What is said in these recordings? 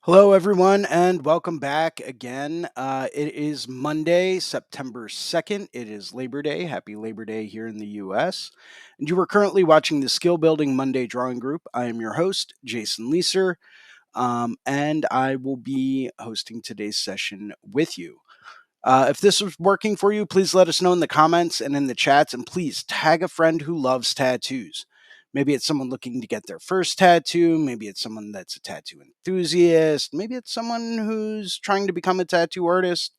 Hello, everyone, and welcome back again. It is Monday, September 2nd. It is Labor Day. Happy Labor Day here in the US. And you are currently watching the Skill Building Monday Drawing Group. I am your host, Jason Leeser, and I will be hosting today's session with you. If this was working for you, please let us know in the comments and in the chats, and please tag a friend who loves tattoos. Maybe it's someone looking to get their first tattoo. Maybe it's someone that's a tattoo enthusiast. Maybe it's someone who's trying to become a tattoo artist.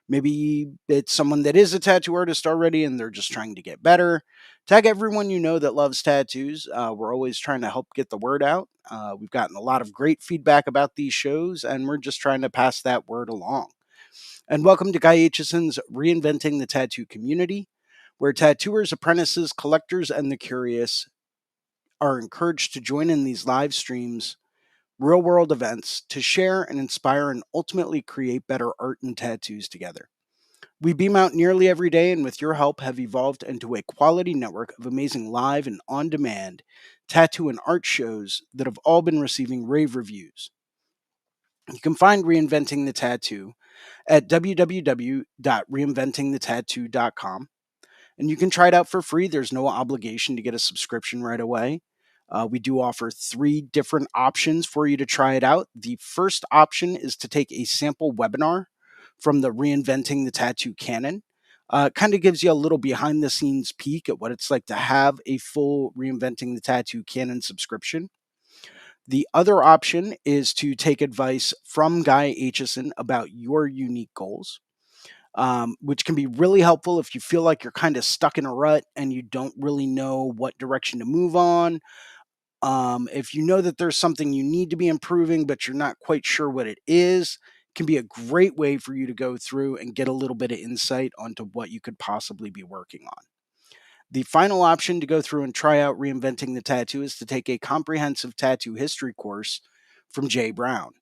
Maybe it's someone that is a tattoo artist already and they're just trying to get better. Tag everyone you know that loves tattoos. We're always trying to help get the word out. We've gotten a lot of great feedback about these shows, and we're just trying to pass that word along. And welcome to Guy Aitchison's Reinventing the Tattoo Community, where tattooers, apprentices, collectors, and the curious are encouraged to join in these live streams, real world events to share and inspire and ultimately create better art and tattoos together. We beam out nearly every day, and with your help, have evolved into a quality network of amazing live and on demand tattoo and art shows that have all been receiving rave reviews. You can find Reinventing the Tattoo at www.reinventingthetattoo.com. And you can try it out for free. There's no obligation to get a subscription right away. We do offer three different options for you to try it out. The first option is to take a sample webinar from the Reinventing the Tattoo Canon. Kind of gives you a little behind the scenes peek at what it's like to have a full Reinventing the Tattoo Canon subscription. The other option is to take advice from Guy Aitchison about your unique goals, which can be really helpful if you feel like you're kind of stuck in a rut and you don't really know what direction to move on. If you know that there's something you need to be improving, but you're not quite sure what it is, it can be a great way for you to go through and get a little bit of insight onto what you could possibly be working on. The final option to go through and try out Reinventing the Tattoo is to take a comprehensive tattoo history course from Jay Brown.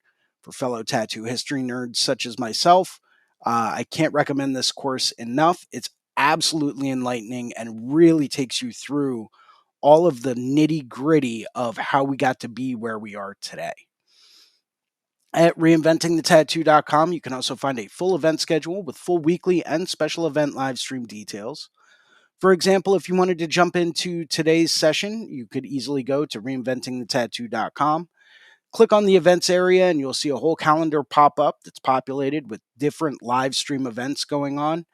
For fellow tattoo history nerds such as myself, I can't recommend this course enough. It's absolutely enlightening and really takes you through all of the nitty gritty of how we got to be where we are today. At reinventingthetattoo.com, you can also find a full event schedule with full weekly and special event live stream details. For example, if you wanted to jump into today's session, you could easily go to reinventingthetattoo.com, click on the events area, and you'll see a whole calendar pop up that's populated with different live stream events going on.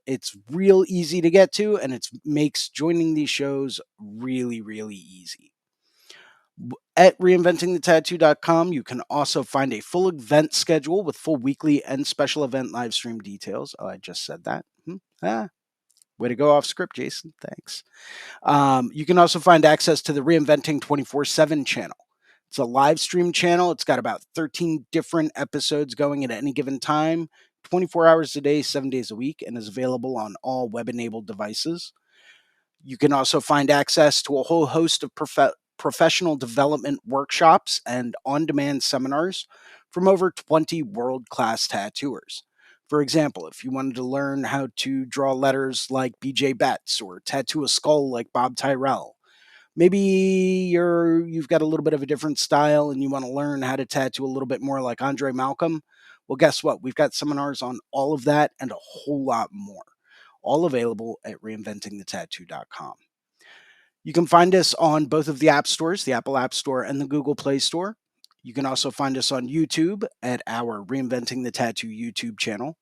It's real easy to get to, and it makes joining these shows really, really easy. At reinventingthetattoo.com, you can also find a full event schedule with full weekly and special event live stream details. Oh, I just said that. Way to go off script, Jason. Thanks. You can also find access to the Reinventing 24/7 channel. It's a live stream channel. It's got about 13 different episodes going at any given time, 24 hours a day, 7 days a week, and is available on all web enabled devices. You can also find access to a whole host of professional development workshops and on demand seminars from over 20 world class tattooers. For example, if you wanted to learn how to draw letters like BJ Betts or tattoo a skull like Bob Tyrell, maybe you've got a little bit of a different style and you want to learn how to tattoo a little bit more like Andre Malcolm. Well, guess what? We've got seminars on all of that and a whole lot more, all available at reinventingthetattoo.com. You can find us on both of the app stores, the Apple App Store and the Google Play Store. You can also find us on YouTube at our Reinventing the Tattoo YouTube channel.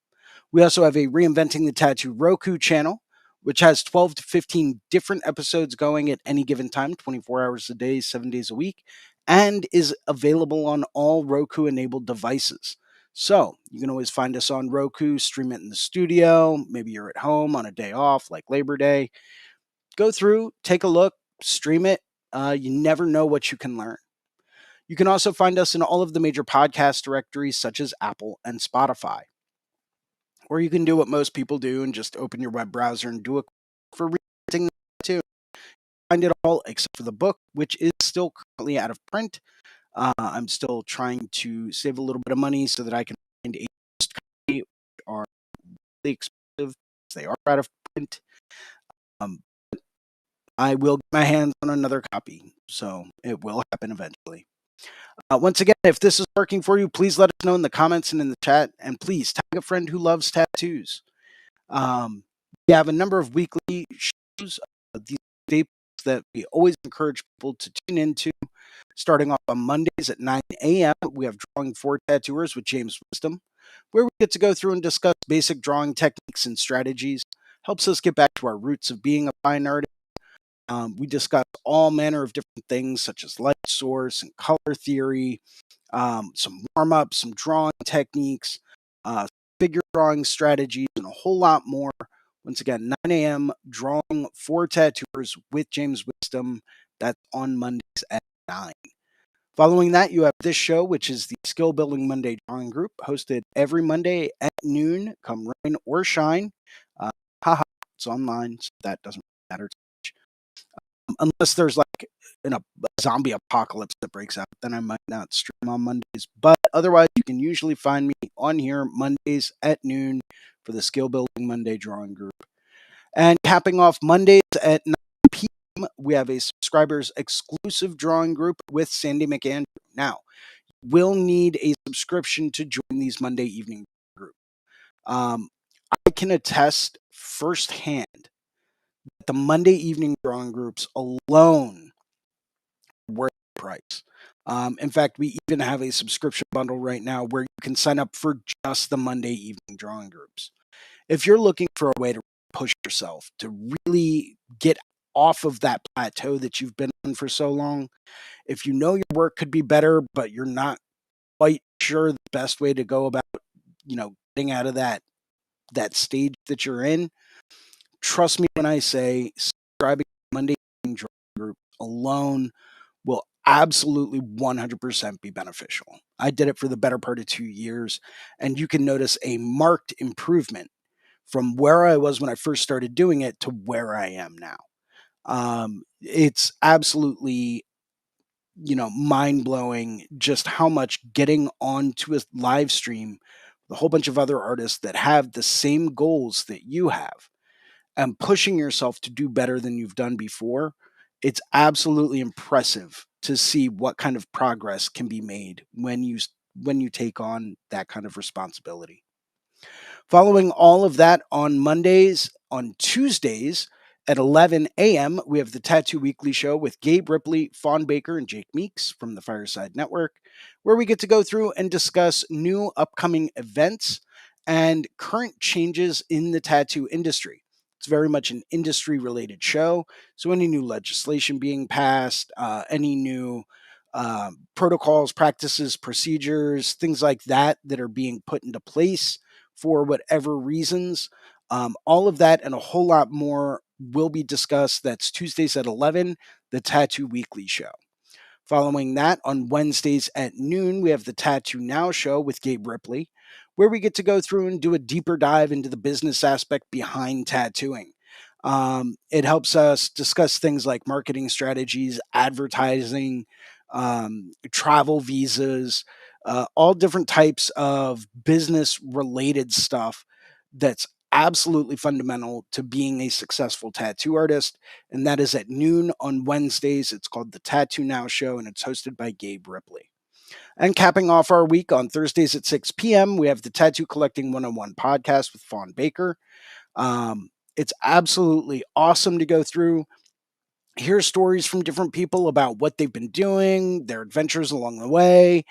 We also have a Reinventing the Tattoo Roku channel, which has 12 to 15 different episodes going at any given time, 24 hours a day, 7 days a week, and is available on all Roku enabled devices. So you can always find us on Roku, stream it in the studio. Maybe you're at home on a day off like Labor Day. Go through, take a look, stream it. You never know what you can learn. You can also find us in all of the major podcast directories such as Apple and Spotify. Or you can do what most people do and just open your web browser and do it for reading too. Find it all except for the book, which is still currently out of print. I'm still trying to save a little bit of money so that I can find a copy, which are really expensive. They are out of print. Um, I will get my hands on another copy, so it will happen eventually. Once again, if this is working for you, please let us know in the comments and in the chat. And please tag a friend who loves tattoos. Um, we have a number of weekly shows, these staples that we always encourage people to tune into. Starting off on Mondays at 9 a.m., we have Drawing for Tattooers with James Wisdom, where we get to go through and discuss basic drawing techniques and strategies. Helps us get back to our roots of being a fine artist. We discuss all manner of different things such as light source and color theory, some warm ups, some drawing techniques, figure drawing strategies, and a whole lot more. Once again, 9 a.m. Drawing for Tattooers with James Wisdom. That's on Mondays at 9. Following that, you have this show, which is the Skill Building Monday Drawing Group, hosted every Monday at noon, come rain or shine. Uh, haha, it's online, so that doesn't matter. Unless there's like a zombie apocalypse that breaks out, then I might not stream on Mondays. But otherwise, you can usually find me on here Mondays at noon for the Skill Building Monday Drawing Group. And capping off Mondays at 9 p.m., we have a subscribers exclusive drawing group with Sandy McAndrew. Now, you will need a subscription to join these Monday evening group. I can attest firsthand that the Monday evening drawing groups alone worth the price. In fact, we even have a subscription bundle right now where you can sign up for just the Monday evening drawing groups. If you're looking for a way to push yourself, to really get off of that plateau that you've been on for so long, if you know your work could be better, but you're not quite sure the best way to go about, getting out of that stage that you're in, trust me when I say subscribing to Monday evening drawing group alone will absolutely 100% be beneficial. I did it for the better part of 2 years, and you can notice a marked improvement from where I was when I first started doing it to where I am now. It's absolutely, mind blowing just how much getting onto a live stream with a whole bunch of other artists that have the same goals that you have and pushing yourself to do better than you've done before. It's absolutely impressive to see what kind of progress can be made when you take on that kind of responsibility. Following all of that on Mondays, on Tuesdays at 11 a.m., we have the Tattoo Weekly Show with Gabe Ripley, Fawn Baker, and Jake Meeks from the Fireside Network, where we get to go through and discuss new upcoming events and current changes in the tattoo industry. It's very much an industry related show. So, any new legislation being passed, any new protocols, practices, procedures, things like that that are being put into place for whatever reasons. All of that and a whole lot more will be discussed. That's Tuesdays at 11, the Tattoo Weekly Show. Following that, on Wednesdays at noon, we have the Tattoo Now Show with Gabe Ripley, where we get to go through and do a deeper dive into the business aspect behind tattooing. It helps us discuss things like marketing strategies, advertising, travel visas, all different types of business related stuff that's absolutely fundamental to being a successful tattoo artist. And that is at noon on Wednesdays. It's called the Tattoo Now Show, and it's hosted by Gabe Ripley. And capping off our week on Thursdays at 6 p.m., we have the Tattoo Collecting 101 podcast with Fawn Baker. It's absolutely awesome to go through, hear stories from different people about what they've been doing, their adventures along the way,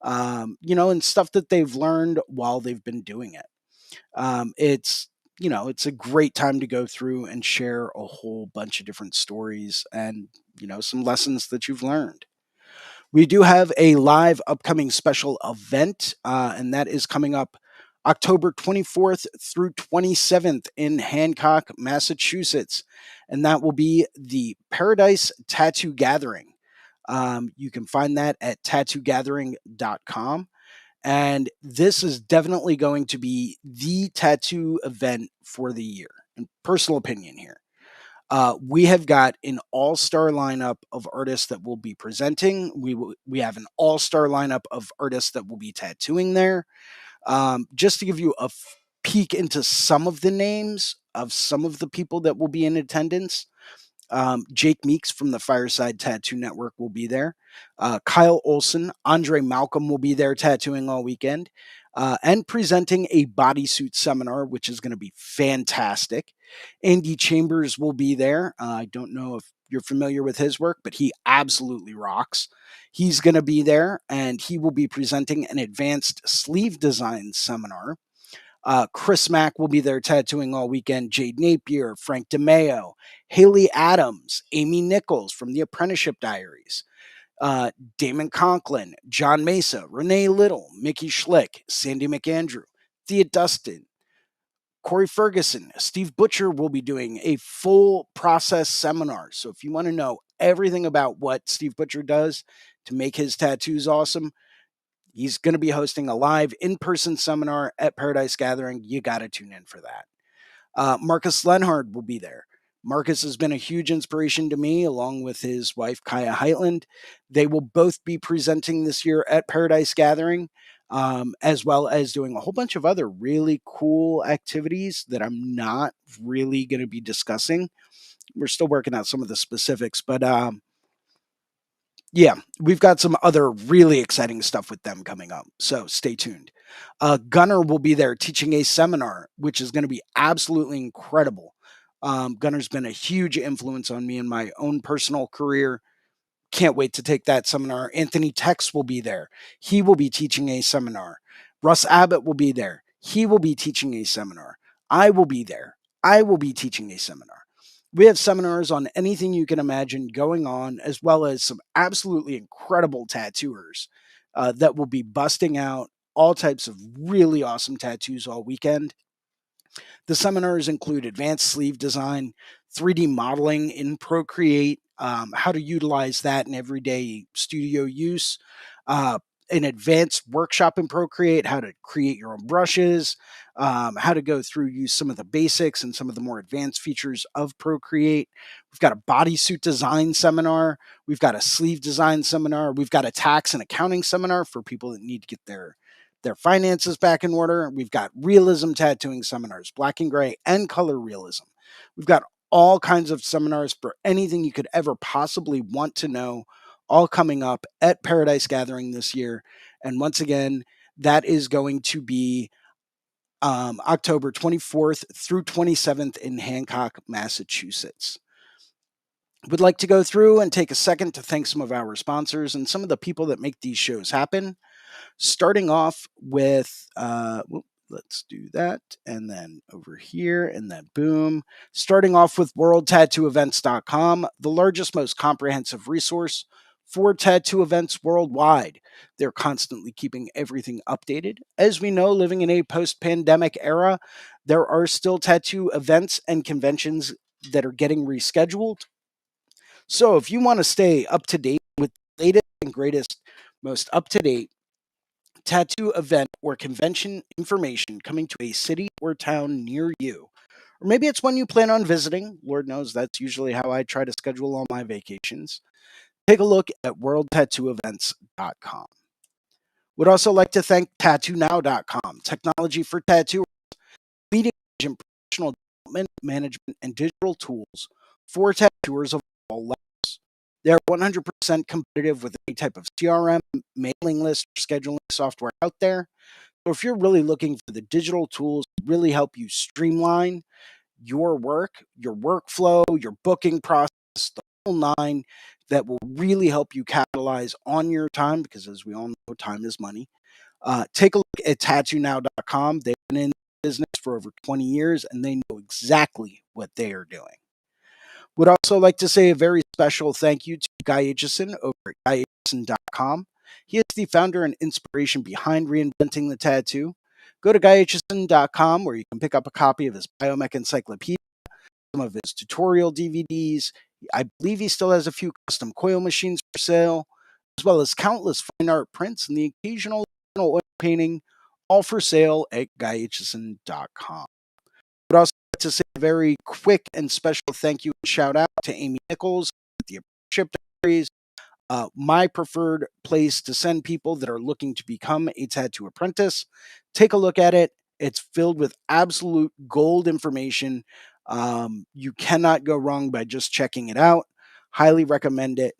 and stuff that they've learned while they've been doing it. It's a great time to go through and share a whole bunch of different stories and, some lessons that you've learned. We do have a live upcoming special event, and that is coming up October 24th through 27th in Hancock, Massachusetts. And that will be the Paradise Tattoo Gathering. You can find that at tattoogathering.com. And this is definitely going to be the tattoo event for the year. In personal opinion here. We have got an all-star lineup of artists that will be presenting. We have an all-star lineup of artists that will be tattooing there. Just to give you a peek into some of the names of some of the people that will be in attendance. Jake Meeks from the Fireside Tattoo Network will be there. Kyle Olson, Andre Malcolm will be there tattooing all weekend, and presenting a bodysuit seminar, which is going to be fantastic. Andy Chambers will be there. I don't know if you're familiar with his work, but he absolutely rocks. He's going to be there, and he will be presenting an advanced sleeve design seminar. Chris Mack will be there tattooing all weekend. Jade Napier, Frank DeMeo, Haley Adams, Amy Nichols from the Apprenticeship Diaries, Damon Conklin, John Mesa, Renee Little, Mickey Schlick, Sandy McAndrew, Thea Dustin, Corey Ferguson, Steve Butcher will be doing a full process seminar. So if you want to know everything about what Steve Butcher does to make his tattoos awesome, he's going to be hosting a live in-person seminar at Paradise Gathering. You got to tune in for that. Marcus Lenhard will be there. Marcus has been a huge inspiration to me, along with his wife, Kaya Heitland. They will both be presenting this year at Paradise Gathering, as well as doing a whole bunch of other really cool activities that I'm not really going to be discussing. We're still working out some of the specifics, but yeah, we've got some other really exciting stuff with them coming up. So stay tuned. Gunnar will be there teaching a seminar, which is going to be absolutely incredible. Gunnar's been a huge influence on me in my own personal career. Can't wait to take that seminar. Anthony Tex will be there. He will be teaching a seminar. Russ Abbott will be there. He will be teaching a seminar. I will be there. I will be teaching a seminar. We have seminars on anything you can imagine going on, as well as some absolutely incredible tattooers that will be busting out all types of really awesome tattoos all weekend. The seminars include advanced sleeve design, 3D modeling in Procreate, how to utilize that in everyday studio use, uh, an advanced workshop in Procreate, how to create your own brushes, how to go through use some of the basics and some of the more advanced features of Procreate. We've got a bodysuit design seminar. We've got a sleeve design seminar. We've got a tax and accounting seminar for people that need to get their finances back in order. We've got realism tattooing seminars, black and gray and color realism. We've got all kinds of seminars for anything you could ever possibly want to know, all coming up at Paradise Gathering this year. And once again, that is going to be October 24th through 27th in Hancock, Massachusetts. Would like to go through and take a second to thank some of our sponsors and some of the people that make these shows happen. Starting off with, let's do that. And then over here, and then boom. Starting off with worldtattooevents.com, the largest, most comprehensive resource for tattoo events worldwide. They're constantly keeping everything updated. As we know, living in a post pandemic era, there are still tattoo events and conventions that are getting rescheduled. So if you want to stay up to date with the latest and greatest, most up to date tattoo event or convention information coming to a city or town near you, or maybe it's one you plan on visiting. Lord knows that's usually how I try to schedule all my vacations. Take a look at worldtattooevents.com. Would also like to thank tattoonow.com, technology for tattoo, leading edge in professional development, management, and digital tools for tattooers of all levels. They're 100% competitive with any type of CRM, mailing list, or scheduling software out there. So if you're really looking for the digital tools to really help you streamline your work, your workflow, your booking process, the whole nine, that will really help you capitalize on your time, because as we all know, time is money. Take a look at tattoonow.com. They've been in business for over 20 years and they know exactly what they are doing. Would also like to say a very special thank you to Guy Aitchison over at guyaitchison.com. He is the founder and inspiration behind Reinventing the Tattoo. Go to guyaitchison.com where you can pick up a copy of his Biomech Encyclopedia, some of his tutorial DVDs. I believe he still has a few custom coil machines for sale, as well as countless fine art prints and the occasional oil painting, all for sale at guyaitchison.com. Would also like to say a very quick and special thank you and shout out to Amy Nichols at the Apprenticeship Diaries, my preferred place to send people that are looking to become a tattoo apprentice. Take a look at it. It's filled with absolute gold information. You cannot go wrong by just checking it out. Highly recommend it.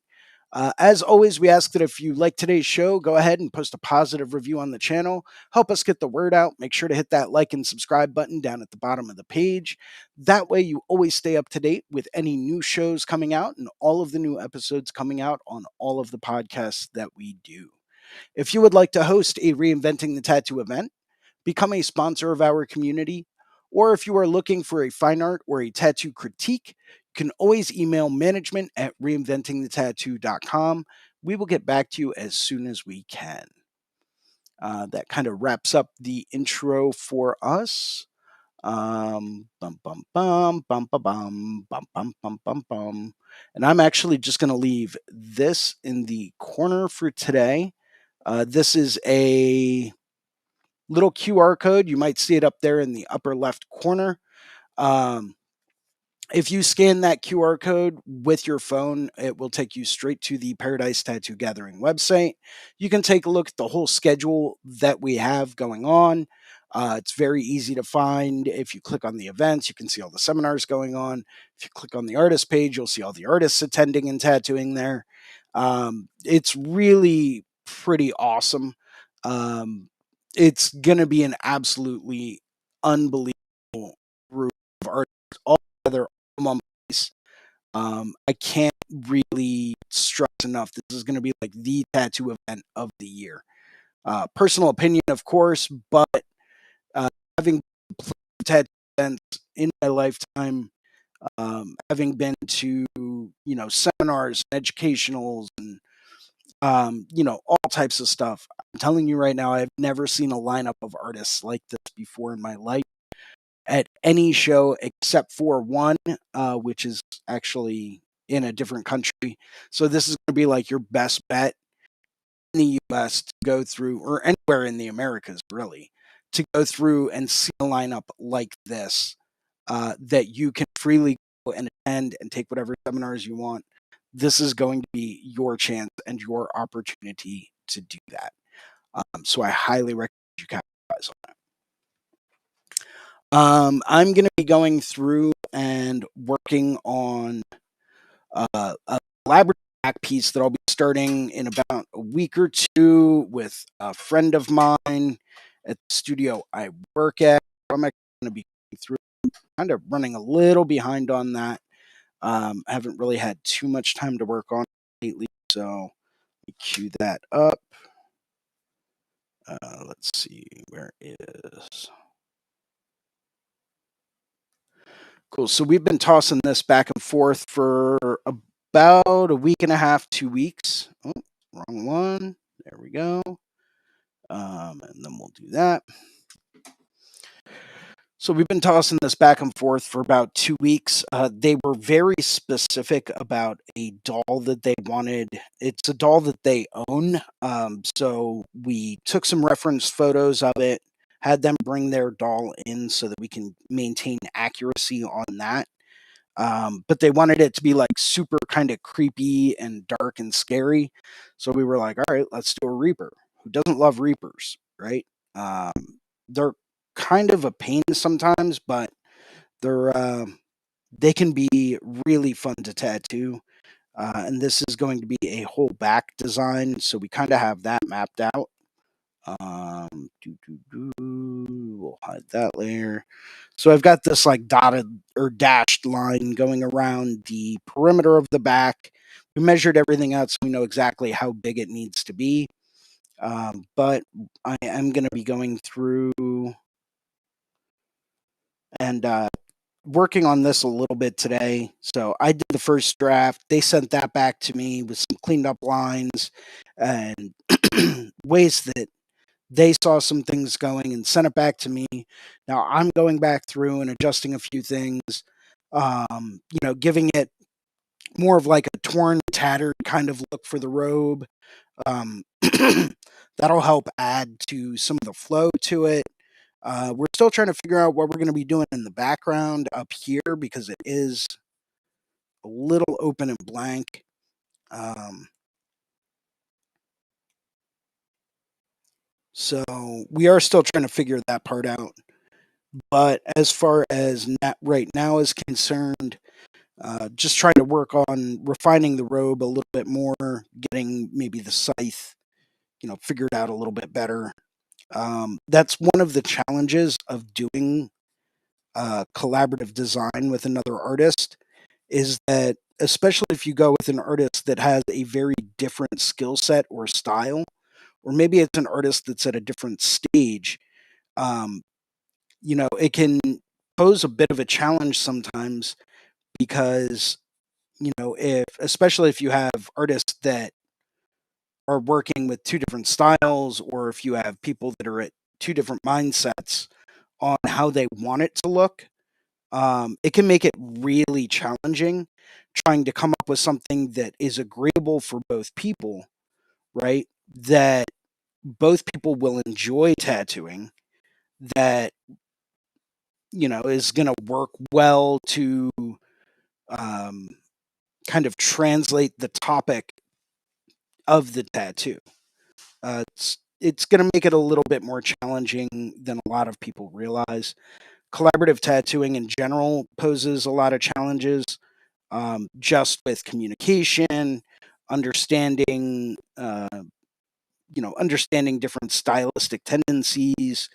As always, we ask that if you like today's show, go ahead and post a positive review on the channel. Help us get the word out. Make sure to hit that like and subscribe button down at the bottom of the page. That way, you always stay up to date with any new shows coming out and all of the new episodes coming out on all of the podcasts that we do. If you would like to host a Reinventing the Tattoo event, become a sponsor of our community, or if you are looking for a fine art or a tattoo critique, you can always email management at reinventingthetattoo.com. We will get back to you as soon as we can. That kind of wraps up the intro for us. Bum bum bum bum bum bum bum bum bum bum bum. And I'm actually just going to leave this in the corner for today. This is a little QR code. You might see it up there in the upper left corner. Um, if you scan that QR code with your phone, it will take you straight to the Paradise Tattoo Gathering website. You can take a look at the whole schedule that we have going on. It's very easy to find. If you click on the events, you can see all the seminars going on. If you click on the artist page, you'll see all the artists attending and tattooing there. It's really pretty awesome. Um, it's going to be an absolutely unbelievable group of artists all together in one place. I can't really stress enough. This is going to be like the tattoo event of the year. Personal opinion, of course, but uh, having played tattoo events in my lifetime, having been to seminars, educationals, and all types of stuff. I'm telling you right now, I've never seen a lineup of artists like this before in my life at any show except for one, which is actually in a different country. So this is going to be like your best bet in the US to go through, or anywhere in the Americas, really, to go through and see a lineup like this that you can freely go and attend and take whatever seminars you want. This is going to be your chance and your opportunity to do that. So I highly recommend you capitalize on it. I'm going to be going through and working on a collaborative back piece that I'll be starting in about a week or two with a friend of mine at the studio I work at. I'm actually going to be going through, kind of running a little behind on that. I haven't really had too much time to work on it lately, so let me cue that up. Let's see, where is... Cool. So we've been tossing this back and forth for about a week and a half, 2 weeks. Oh, wrong one. There we go. And then we'll do that. So we've been tossing this back and forth for about 2 weeks. They were very specific about a doll that they wanted. It's a doll that they own. So we took some reference photos of it, had them bring their doll in so that we can maintain accuracy on that. But they wanted it to be like super kind of creepy and dark and scary. So we were like, all right, let's do a Reaper. Who doesn't love Reapers, right? They're kind of a pain sometimes, but they're they can be really fun to tattoo. And this is going to be a whole back design, so we kind of have that mapped out. We'll hide that layer. So I've got this like dotted or dashed line going around the perimeter of the back. We measured everything out so we know exactly how big it needs to be. But I am going to be going through and working on this a little bit today. So I did the first draft. They sent that back to me with some cleaned up lines and ways that they saw some things going and sent it back to me. Now I'm going back through and adjusting a few things, giving it more of like a torn, tattered kind of look for the robe. Um, that'll help add to some of the flow to it. We're still trying to figure out what we're going to be doing in the background up here because it is a little open and blank. So we are still trying to figure that part out. But as far as right now is concerned, just trying to work on refining the robe a little bit more, getting maybe the scythe, figured out a little bit better. That's one of the challenges of doing collaborative design with another artist, is that especially if you go with an artist that has a very different skill set or style, or maybe it's an artist that's at a different stage, um, it can pose a bit of a challenge sometimes because, if especially if you have artists that are working with two different styles, or if you have people that are at two different mindsets on how they want it to look, it can make it really challenging trying to come up with something that is agreeable for both people, right? That both people will enjoy tattooing, that, is going to work well to um, kind of translate the topic of the tattoo. It's going to make it a little bit more challenging than a lot of people realize. Collaborative tattooing in general poses a lot of challenges, just with communication, understanding, understanding different stylistic tendencies,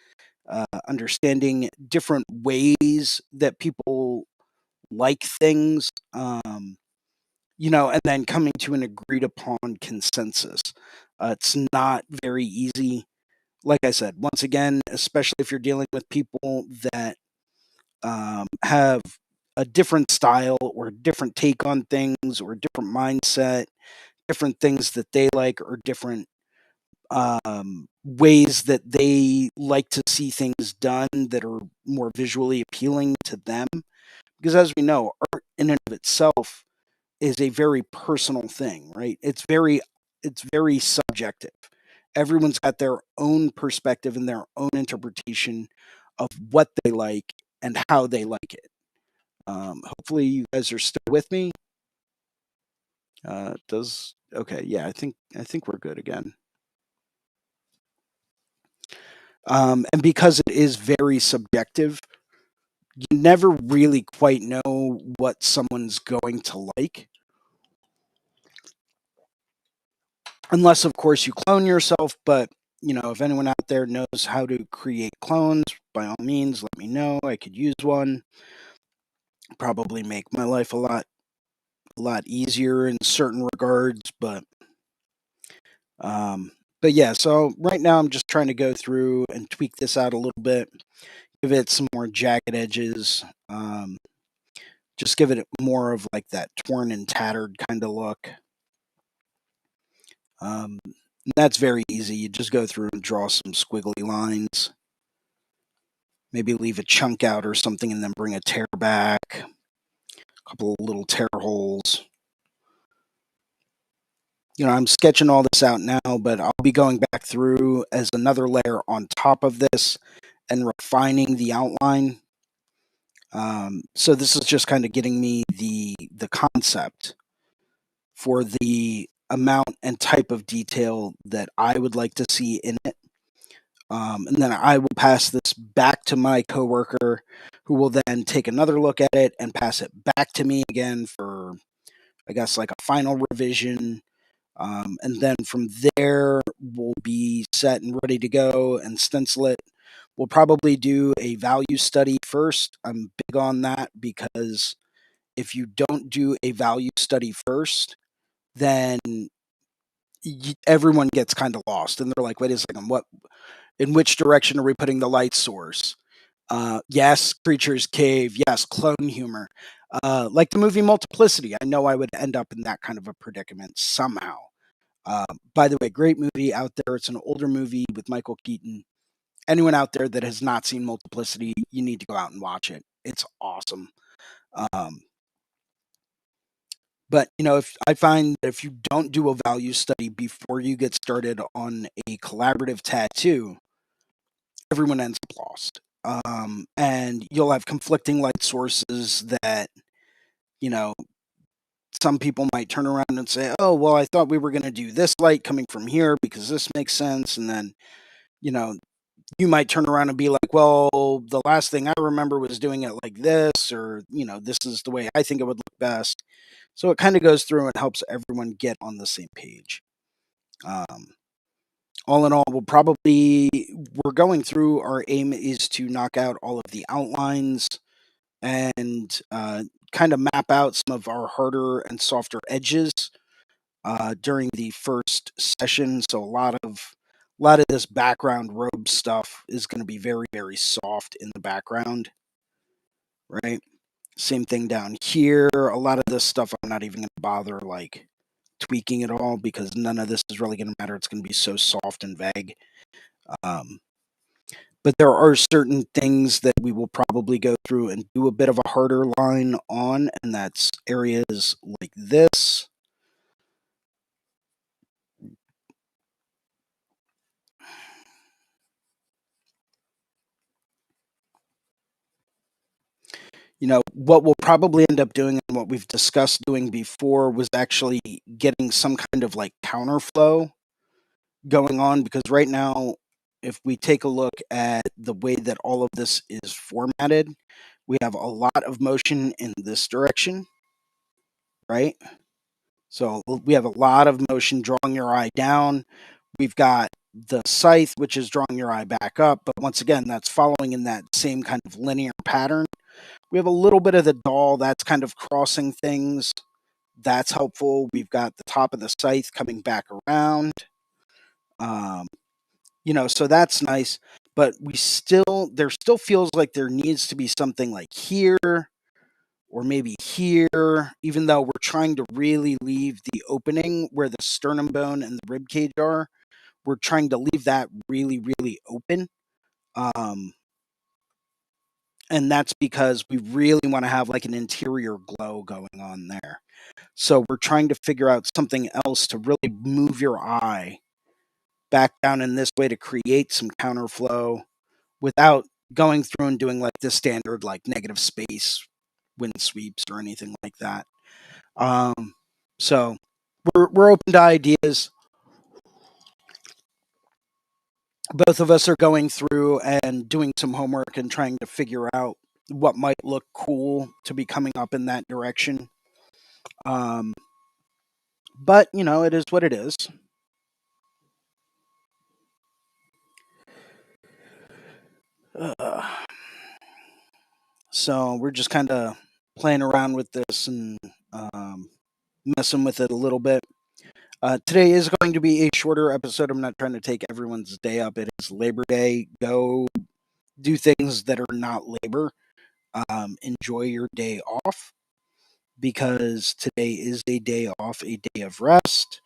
understanding different ways that people like things, and then coming to an agreed upon consensus. It's not very easy. Like I said, once again, especially if you're dealing with people that have a different style or different take on things or different mindset, different things that they like, or different ways that they like to see things done that are more visually appealing to them. Because as we know, art in and of itself is a very personal thing, right? It's very subjective. Everyone's got their own perspective and their own interpretation of what they like and how they like it. Hopefully, you guys are still with me. Does okay? Yeah, I think we're good again. And because it is very subjective, you never really quite know what someone's going to like, unless, of course, you clone yourself. But if anyone out there knows how to create clones, by all means, let me know. I could use one. Probably make my life a lot easier in certain regards, um, but yeah. So right now, I'm just trying to go through and tweak this out a little bit, give it some more jagged edges. Just give it more of like that torn and tattered kind of look. That's very easy. You just go through and draw some squiggly lines. Maybe leave a chunk out or something and then bring a tear back. A couple of little tear holes. I'm sketching all this out now, but I'll be going back through as another layer on top of this and refining the outline. So this is just kind of getting me the concept for the amount and type of detail that I would like to see in it. And then I will pass this back to my coworker, who will then take another look at it and pass it back to me again for, I guess, like a final revision. And then from there, we'll be set and ready to go and stencil it. We'll probably do a value study first. I'm big on that because if you don't do a value study first, then everyone gets kind of lost and they're like, wait a second, in which direction are we putting the light source? Yes, Creature's Cave. Yes, clone humor. Like the movie Multiplicity, I know I would end up in that kind of a predicament somehow. By the way, great movie out there. It's an older movie with Michael Keaton. Anyone out there that has not seen Multiplicity, you need to go out and watch it. It's awesome. Um, but if I find that if you don't do a value study before you get started on a collaborative tattoo, everyone ends up lost. And you'll have conflicting light sources that, you know, some people might turn around and say, oh, well, I thought we were going to do this light coming from here because this makes sense. And then, you know, you might turn around and be like, well, the last thing I remember was doing it like this, or, this is the way I think it would look best. So it kind of goes through and helps everyone get on the same page. Um, all in all, we're going through, our aim is to knock out all of the outlines and kind of map out some of our harder and softer edges during the first session. So a lot of this background robe stuff is going to be very, very soft in the background, right? Same thing down here. A lot of this stuff I'm not even going to bother like tweaking at all, because none of this is really going to matter. It's going to be so soft and vague. Um, but there are certain things that we will probably go through and do a bit of a harder line on, and that's areas like this. What we'll probably end up doing, and what we've discussed doing before, was actually getting some kind of like counterflow going on, because right now, if we take a look at the way that all of this is formatted, we have a lot of motion in this direction, right? So we have a lot of motion drawing your eye down. We've got the scythe, which is drawing your eye back up, but once again, that's following in that same kind of linear pattern. We have a little bit of the doll that's kind of crossing things. That's helpful. We've got the top of the scythe coming back around. Um, so that's nice. But there still feels like there needs to be something like here or maybe here, even though we're trying to really leave the opening where the sternum bone and the rib cage are. We're trying to leave that really, really open. Um, and that's because we really want to have like an interior glow going on there. So we're trying to figure out something else to really move your eye back down in this way to create some counterflow without going through and doing like the standard like negative space wind sweeps or anything like that. Um, so we're open to ideas. Both of us are going through and doing some homework and trying to figure out what might look cool to be coming up in that direction. Um, but it is what it is. Uh, so we're just kind of playing around with this and messing with it a little bit. Today is going to be a shorter episode. I'm not trying to take everyone's day up. It is Labor Day. Go do things that are not labor. Enjoy your day off, because today is a day off, a day of rest.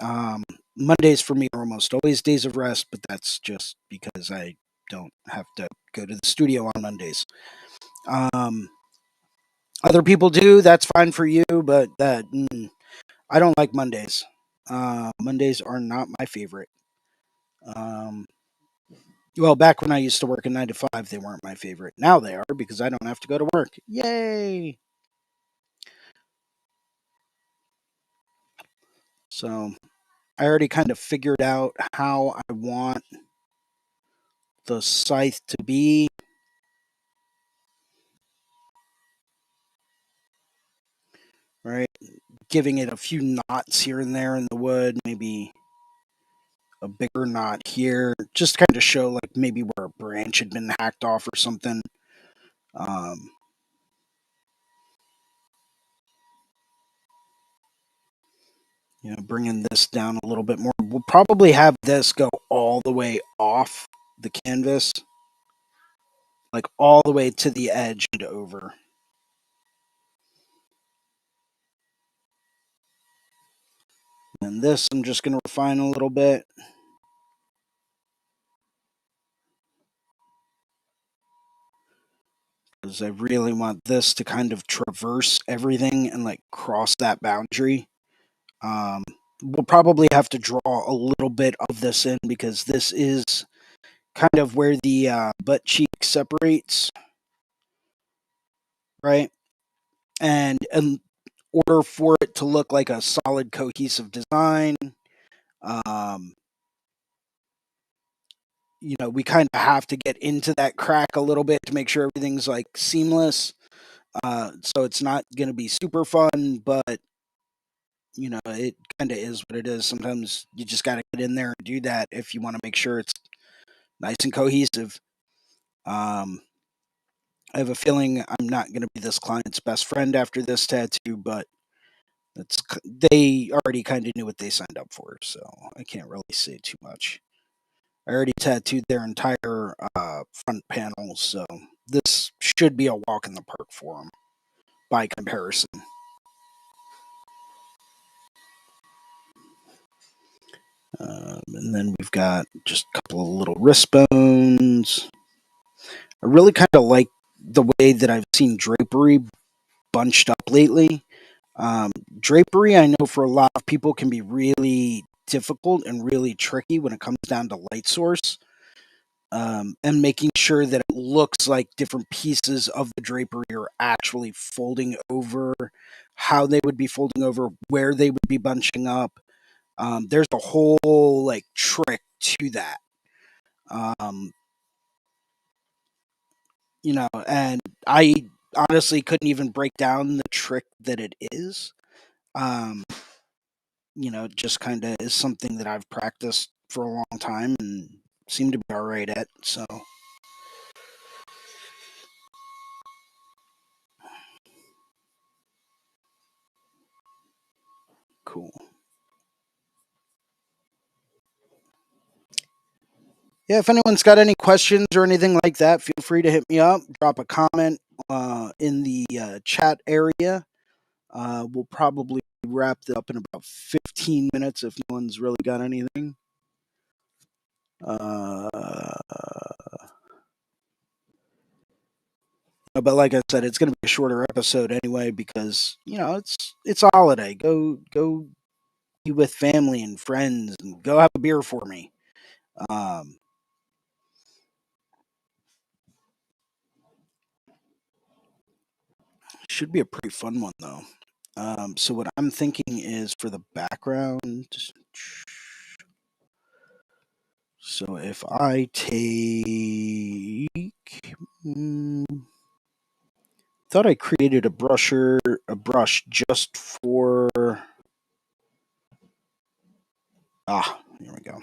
Um, Mondays for me are almost always days of rest, but that's just because I don't have to go to the studio on Mondays. Um, Other people do. That's fine for you, but I don't like Mondays. Mondays are not my favorite. Um, well, back when I used to work a 9 to 5, they weren't my favorite. Now they are, because I don't have to go to work. Yay! So I already kind of figured out how I want the scythe to be. Right, giving it a few knots here and there in the wood, maybe a bigger knot here, just kind of show like maybe where a branch had been hacked off or something. Um, bringing this down a little bit more. We'll probably have this go all the way off the canvas, like all the way to the edge and over. And this I'm just going to refine a little bit, because I really want this to kind of traverse everything and like cross that boundary. Um, we'll probably have to draw a little bit of this in, because this is kind of where the butt cheek separates, right? And in order for it to look like a solid, cohesive design, um, we kind of have to get into that crack a little bit to make sure everything's like seamless. So it's not going to be super fun, but it kind of is what it is. Sometimes you just got to get in there and do that if you want to make sure it's nice and cohesive. Um, I have a feeling I'm not going to be this client's best friend after this tattoo, but they already kind of knew what they signed up for, so I can't really say too much. I already tattooed their entire front panel, so this should be a walk in the park for them by comparison. And then we've got just a couple of little wrist bones. I really kind of like the way that I've seen drapery bunched up lately. Drapery, I know for a lot of people, can be really difficult and really tricky when it comes down to light source. And making sure that it looks like different pieces of the drapery are actually folding over, how they would be folding over, where they would be bunching up. There's a whole like trick to that. Um, and I honestly couldn't even break down the trick that it is. Um, it just kind of is something that I've practiced for a long time and seem to be all right at. So cool. Yeah, if anyone's got any questions or anything like that, feel free to hit me up. Drop a comment in the chat area. We'll probably wrap it up in about 15 minutes if no one's really got anything. But like I said, it's going to be a shorter episode anyway because it's a holiday. Go be with family and friends and go have a beer for me. Um, should be a pretty fun one though. So what I'm thinking is for the background. So if I take, mm, thought I created a brush just for. Here we go.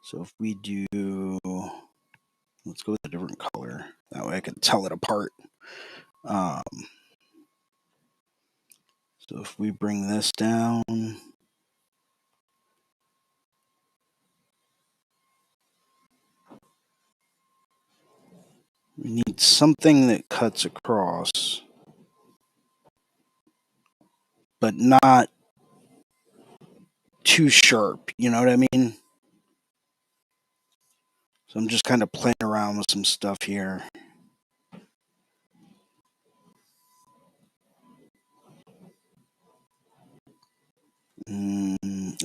So if we do, let's go with a different color. That way I can tell it apart. Um, so if we bring this down, we need something that cuts across, but not too sharp. You know what I mean? So I'm just kind of playing around with some stuff here.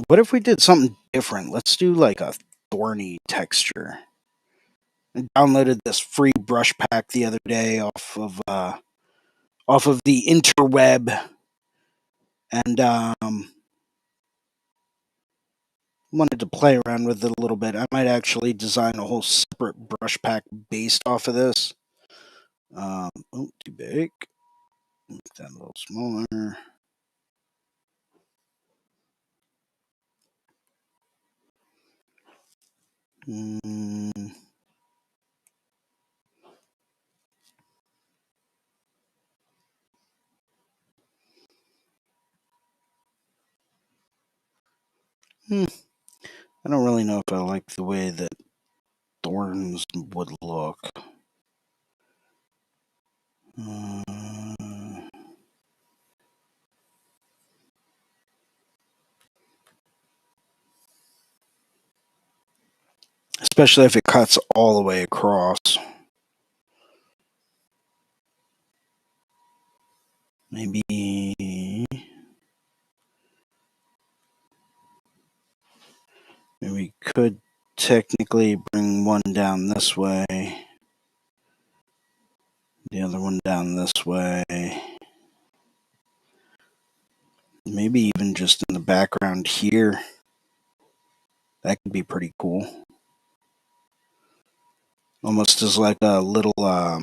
What if we did something different? Let's do like a thorny texture. I downloaded this free brush pack the other day off of the interweb, and wanted to play around with it a little bit. I might actually design a whole separate brush pack based off of this. Too big. Make that a little smaller. Mm. I don't really know if I like the way that thorns would look. Especially if it cuts all the way across. Maybe we could technically bring one down this way, the other one down this way. Maybe maybe even just in the background here. That could be pretty cool. Almost as like a little, I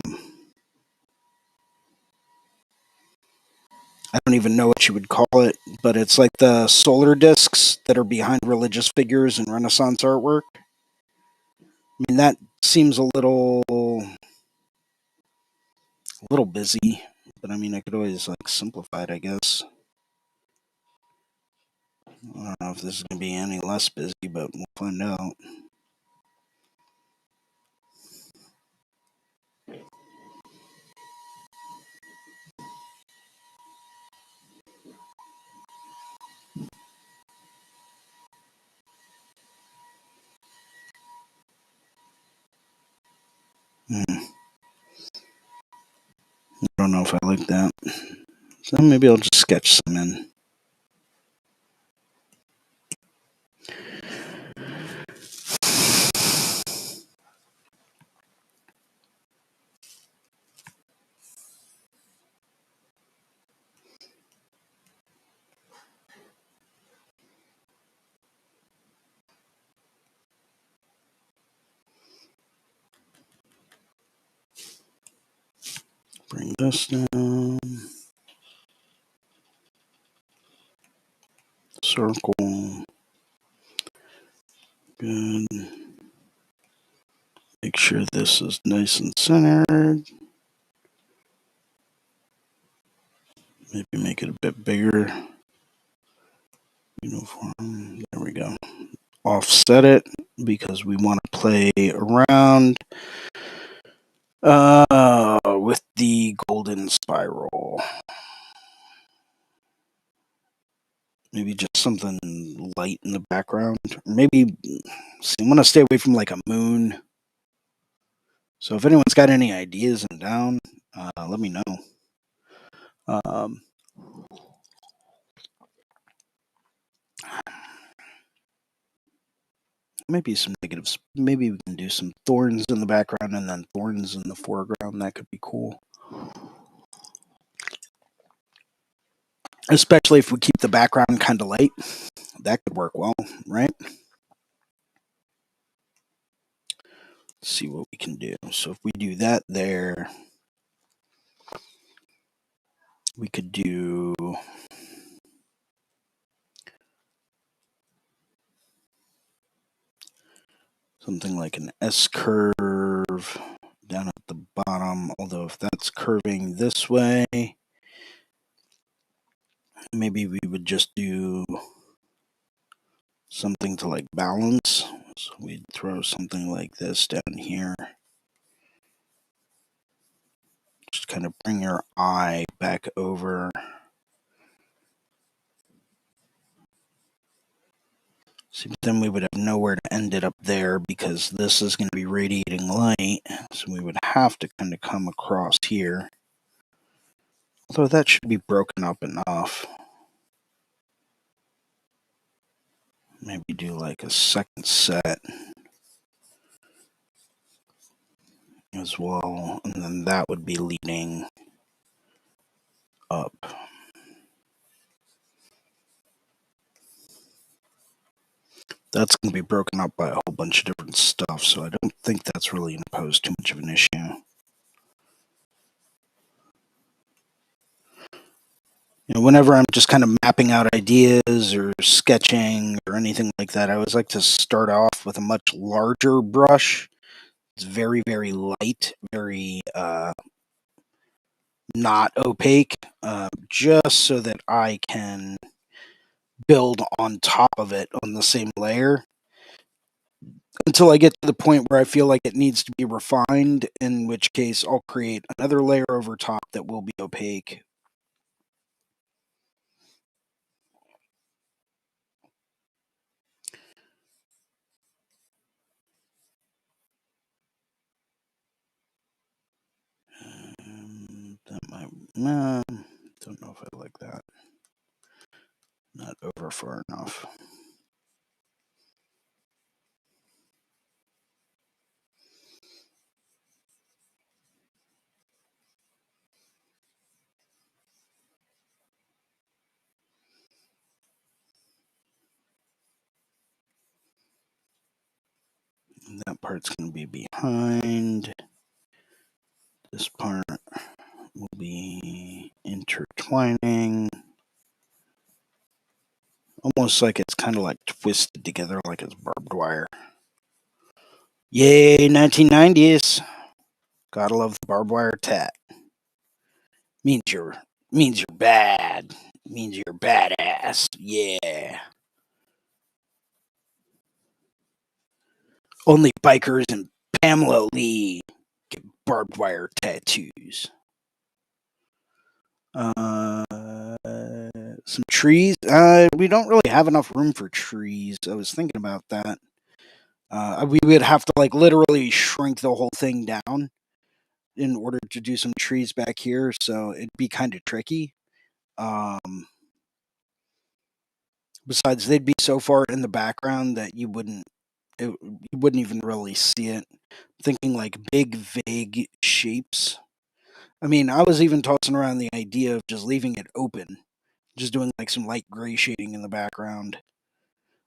don't even know what you would call it, but it's like the solar discs that are behind religious figures and Renaissance artwork. I mean, that seems a little busy, but I mean, I could always like simplify it, I guess. I don't know if this is going to be any less busy, but we'll find out. I don't know if I like that. So maybe I'll just sketch some in. Bring this down. Circle. Good. Make sure this is nice and centered. Maybe make it a bit bigger. Uniform. There we go. Offset it because we want to play around with the golden spiral. Maybe just something light in the background. Maybe I want to stay away from like a moon. So if anyone's got any ideas and down, let me know. Maybe some negatives. Maybe we can do some thorns in the background and then thorns in the foreground. That could be cool. Especially if we keep the background kind of light. That could work well, right? Let's see what we can do. So if we do that there, we could do something like an S curve down at the bottom. Although if that's curving this way, maybe we would just do something to like balance. So we'd throw something like this down here. Just kind of bring your eye back over. See, but then we would have nowhere to end it up there because this is going to be radiating light. So we would have to kind of come across here. Although that should be broken up enough. Maybe do like a second set as well. And then that would be leading up. That's going to be broken up by a whole bunch of different stuff. So I don't think that's really going to pose too much of an issue. Whenever I'm just kind of mapping out ideas or sketching or anything like that, I always like to start off with a much larger brush. It's very, very light, very not opaque, just so that I can build on top of it on the same layer until I get to the point where I feel like it needs to be refined, in which case I'll create another layer over top that will be opaque. That might, don't know if I like that. Not over far enough. That part's going to be behind. This part will be intertwining. Almost like it's kind of like twisted together like it's barbed wire. Yay, 1990s. Gotta love the barbed wire tat. Means you're bad. Means you're badass. Yeah. Only bikers and Pamela Lee get barbed wire tattoos. Some trees. We don't really have enough room for trees. I was thinking about that. We would have to like literally shrink the whole thing down in order to do some trees back here, so it'd be kind of tricky. Um, Besides, they'd be so far in the background that you wouldn't even really see it. Thinking like big, vague shapes. I mean, I was even tossing around the idea of just leaving it open, just doing like some light gray shading in the background.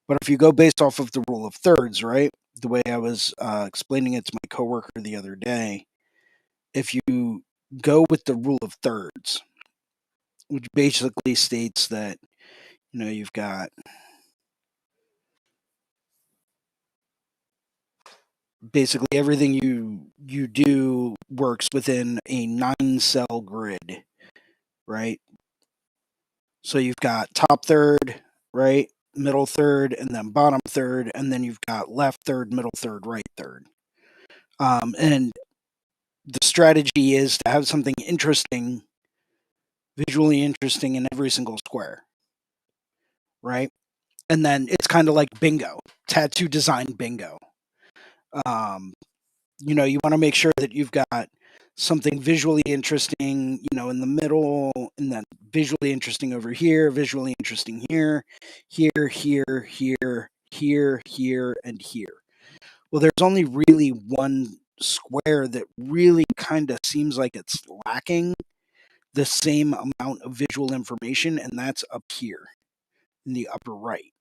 But if you go based off of the rule of thirds, right? The way I was explaining it to my coworker the other day, if you go with the rule of thirds, which basically states that you've got basically everything you do works within a 9-cell grid, right? So you've got top third, right, middle third, and then bottom third, and then you've got left third, middle third, right third. And the strategy is to have something interesting, visually interesting in every single square, right? And then it's kind of like bingo, tattoo design bingo. Um, you want to make sure that you've got something visually interesting, in the middle, and then visually interesting over here, visually interesting here, here, here, here, here, here, and here. Well, there's only really one square that really kind of seems like it's lacking the same amount of visual information, and that's up here in the upper right.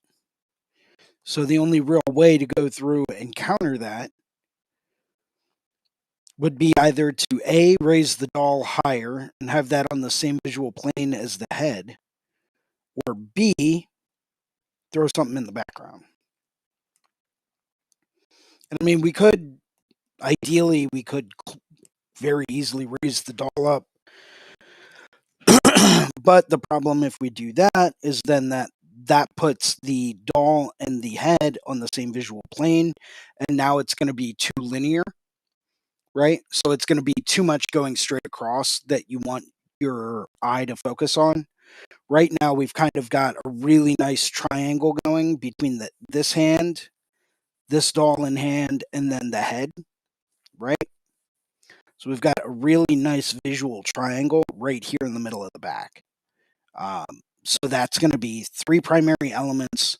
So the only real way to go through and counter that would be either to A, raise the doll higher and have that on the same visual plane as the head, or B, throw something in the background. And I mean, ideally, we could very easily raise the doll up. But the problem if we do that is then that puts the doll and the head on the same visual plane, and now it's going to be too linear, right? So it's going to be too much going straight across that you want your eye to focus on. Right now, we've kind of got a really nice triangle going between this hand, this doll in hand, and then the head, right? So we've got a really nice visual triangle right here in the middle of the back. So that's going to be 3 primary elements,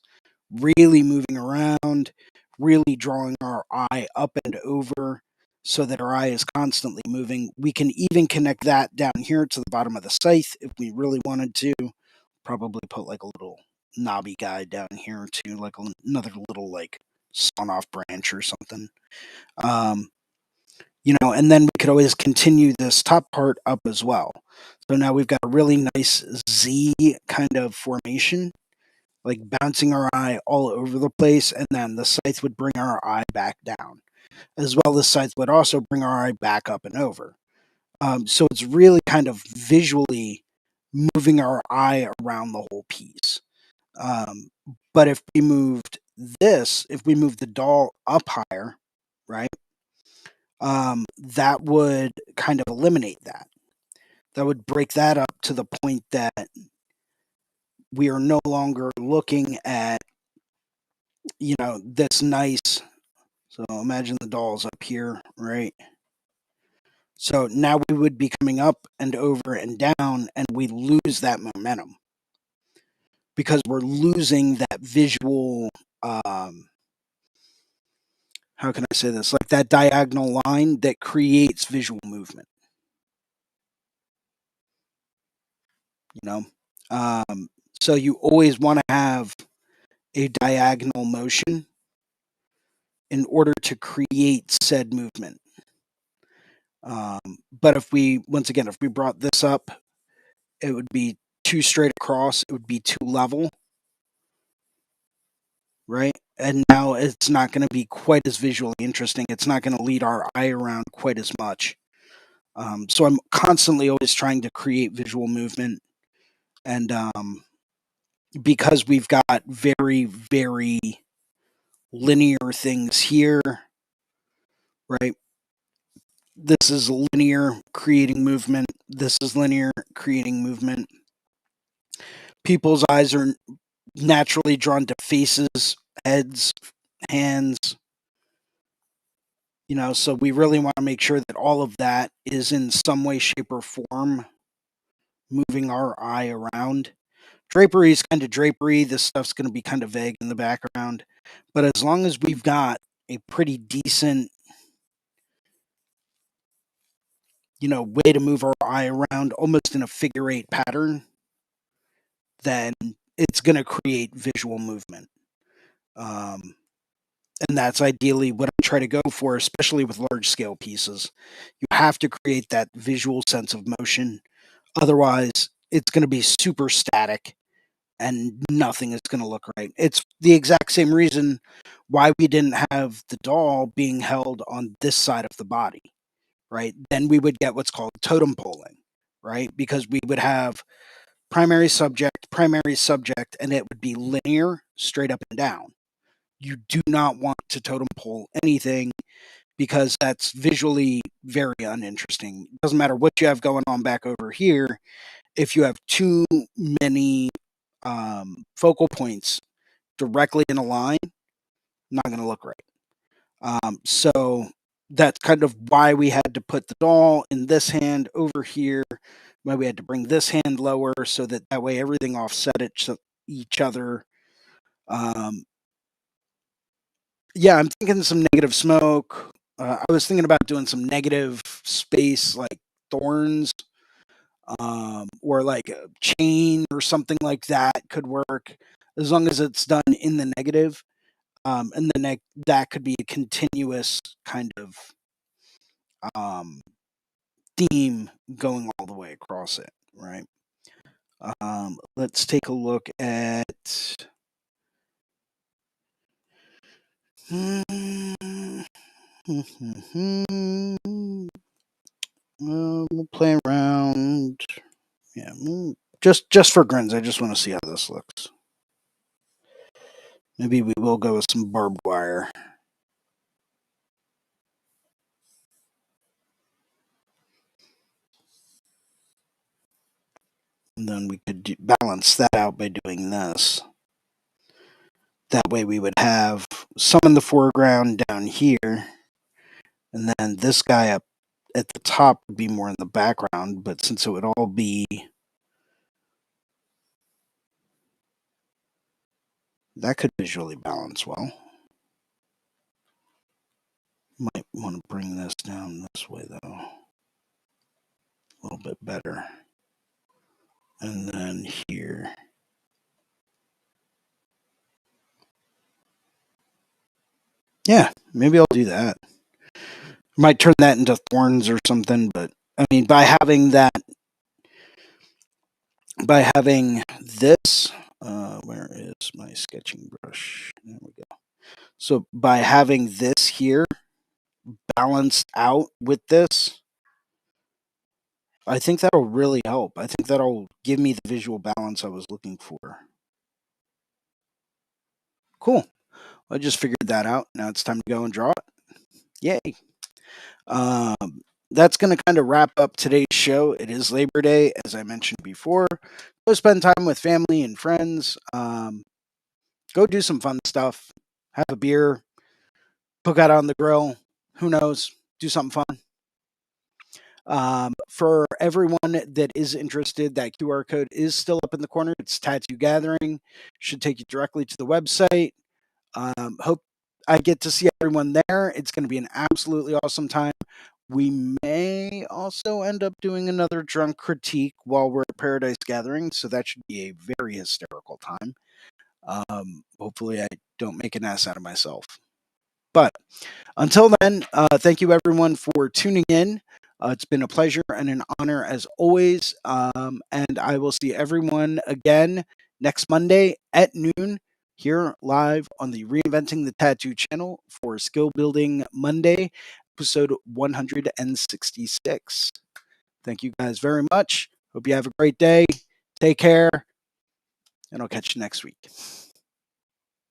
really moving around, really drawing our eye up and over so that our eye is constantly moving. We can even connect that down here to the bottom of the scythe if we really wanted to. Probably put like a little knobby guy down here too, like another little like sawn off branch or something. And then we could always continue this top part up as well. So now we've got a really nice Z kind of formation, like bouncing our eye all over the place, and then the scythe would bring our eye back down. As well, the scythe would also bring our eye back up and over. So it's really kind of visually moving our eye around the whole piece. But if we moved the doll up higher, right, that would kind of eliminate that. That would break that up to the point that we are no longer looking at, this nice. So imagine the doll's up here, right? So now we would be coming up and over and down, and we lose that momentum because we're losing that visual. How can I say this? Like that diagonal line that creates visual movement. You know, so you always want to have a diagonal motion in order to create said movement. But if we, once again, if we brought this up, it would be too straight across, it would be too level, right? And now it's not going to be quite as visually interesting. It's not going to lead our eye around quite as much. So I'm constantly always trying to create visual movement. And because we've got very, very linear things here, right? This is linear creating movement. This is linear creating movement. People's eyes are naturally drawn to faces, heads, hands, so we really want to make sure that all of that is in some way, shape, or form moving our eye around. Drapery is kind of drapery. This stuff's going to be kind of vague in the background. But as long as we've got a pretty decent, way to move our eye around almost in a figure eight pattern, then it's going to create visual movement. And that's ideally what I try to go for, especially with large scale pieces. You have to create that visual sense of motion. Otherwise, it's going to be super static and nothing is going to look right. It's the exact same reason why we didn't have the doll being held on this side of the body, right? Then we would get what's called totem poling, right? Because we would have primary subject, and it would be linear, straight up and down. You do not want to totem pole anything because that's visually very uninteresting. It doesn't matter what you have going on back over here. If you have too many focal points directly in a line, not going to look right. So that's kind of why we had to put the doll in this hand over here, why we had to bring this hand lower so that way everything offset each other. Yeah, I'm thinking some negative smoke. I was thinking about doing some negative space, like thorns, or like a chain or something like that could work, as long as it's done in the negative. And then that could be a continuous kind of um, theme going all the way across it, right? Let's take a look at. We'll play around. Yeah, just for grins. I just want to see how this looks. Maybe we will go with some barbed wire. And then we could balance that out by doing this. That way we would have some in the foreground down here. And then this guy up at the top would be more in the background. But since it would all be... That could visually balance well. Might want to bring this down this way, though. A little bit better. And then here. Yeah, maybe I'll do that. Might turn that into thorns or something, but I mean, by having this, where is my sketching brush? There we go. So by having this here balanced out with this, I think that'll really help. I think that'll give me the visual balance I was looking for. Cool. I just figured that out. Now it's time to go and draw it. Yay. That's going to kind of wrap up today's show. It is Labor Day, as I mentioned before. Go spend time with family and friends. Go do some fun stuff. Have a beer. Cook out on the grill. Who knows? Do something fun. For everyone that is interested, that QR code is still up in the corner. It's Tattoo Gathering. Should take you directly to the website. Hope I get to see everyone there. It's going to be an absolutely awesome time. We may also end up doing another drunk critique while we're at Paradise Gathering, so that should be a very hysterical time. Hopefully I don't make an ass out of myself. But until then, thank you everyone for tuning in. It's been a pleasure and an honor as always. And I will see everyone again next Monday at noon here live on the Reinventing the Tattoo channel for Skill Building Monday, episode 166. Thank you guys very much. Hope you have a great day. Take care, and I'll catch you next week.